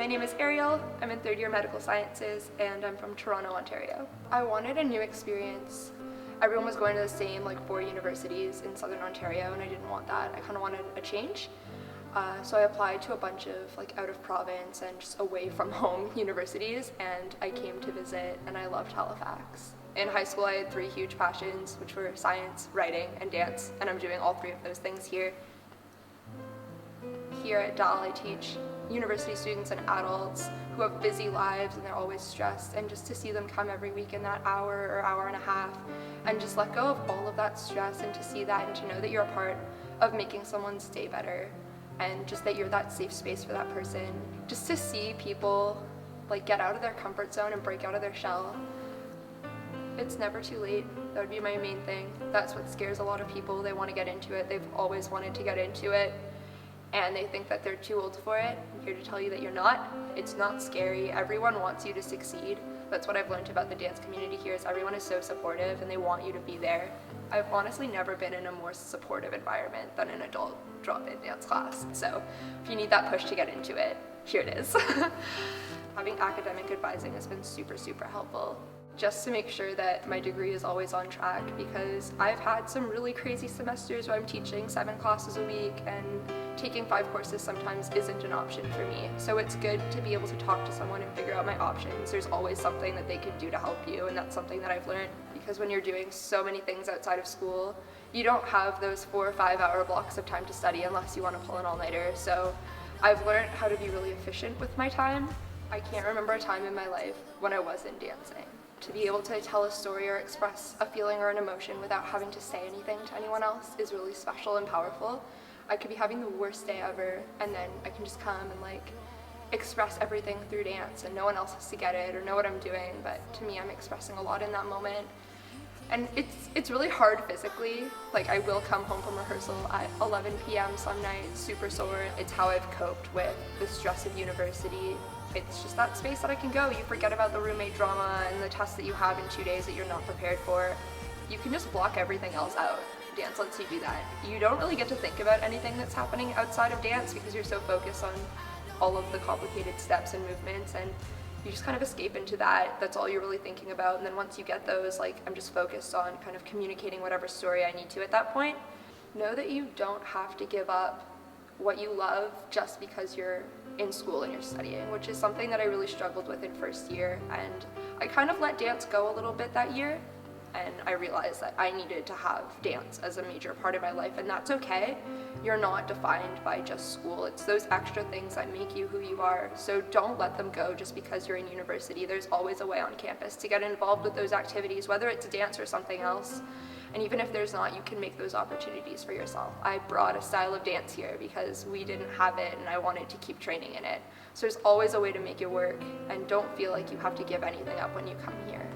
My name is Ariel, I'm in third year medical sciences, and I'm from Toronto, Ontario. I wanted a new experience. Everyone was going to the same 4 universities in Southern Ontario, and I didn't want that. I kind of wanted a change. So I applied to a bunch of out of province and just away from home universities, and I came to visit, and I loved Halifax. In high school I had 3 huge passions, which were science, writing, and dance, and I'm doing all 3 of those things here. Here at Dal I teach university students and adults who have busy lives and they're always stressed, and just to see them come every week in that hour or hour and a half and just let go of all of that stress, and to see that and to know that you're a part of making someone's day better, and just that you're that safe space for that person. Just to see people get out of their comfort zone and break out of their shell. It's never too late. That would be my main thing. That's what scares a lot of people. They want to get into it. They've always wanted to get into it, and they think that they're too old for it. I'm here to tell you that you're not. It's not scary. Everyone wants you to succeed. That's what I've learned about the dance community here, is everyone is so supportive and they want you to be there. I've honestly never been in a more supportive environment than an adult drop-in dance class. So if you need that push to get into it, here it is. Having academic advising has been super, super helpful, just to make sure that my degree is always on track, because I've had some really crazy semesters where I'm teaching 7 classes a week, and taking 5 courses sometimes isn't an option for me. So it's good to be able to talk to someone and figure out my options. There's always something that they can do to help you, and that's something that I've learned, because when you're doing so many things outside of school, you don't have those 4 or 5 hour blocks of time to study unless you want to pull an all-nighter. So I've learned how to be really efficient with my time. I can't remember a time in my life when I wasn't dancing. To be able to tell a story or express a feeling or an emotion without having to say anything to anyone else is really special and powerful. I could be having the worst day ever, and then I can just come and express everything through dance, and no one else has to get it or know what I'm doing, but to me I'm expressing a lot in that moment. And it's really hard physically. I will come home from rehearsal at 11 p.m. some nights, super sore. It's how I've coped with the stress of university. It's just that space that I can go. You forget about the roommate drama and the tests that you have in 2 days that you're not prepared for. You can just block everything else out. Dance lets you do that. You don't really get to think about anything that's happening outside of dance because you're so focused on all of the complicated steps and movements, and you just kind of escape into that. That's all you're really thinking about. And then once you get those, I'm just focused on kind of communicating whatever story I need to at that point. Know that you don't have to give up what you love just because you're in school and you're studying, which is something that I really struggled with in first year. And I kind of let dance go a little bit that year, and I realized that I needed to have dance as a major part of my life, and that's okay. You're not defined by just school. It's those extra things that make you who you are, so don't let them go just because you're in university. There's always a way on campus to get involved with those activities, whether it's dance or something else. And even if there's not, you can make those opportunities for yourself. I brought a style of dance here because we didn't have it and I wanted to keep training in it. So there's always a way to make it work, and don't feel like you have to give anything up when you come here.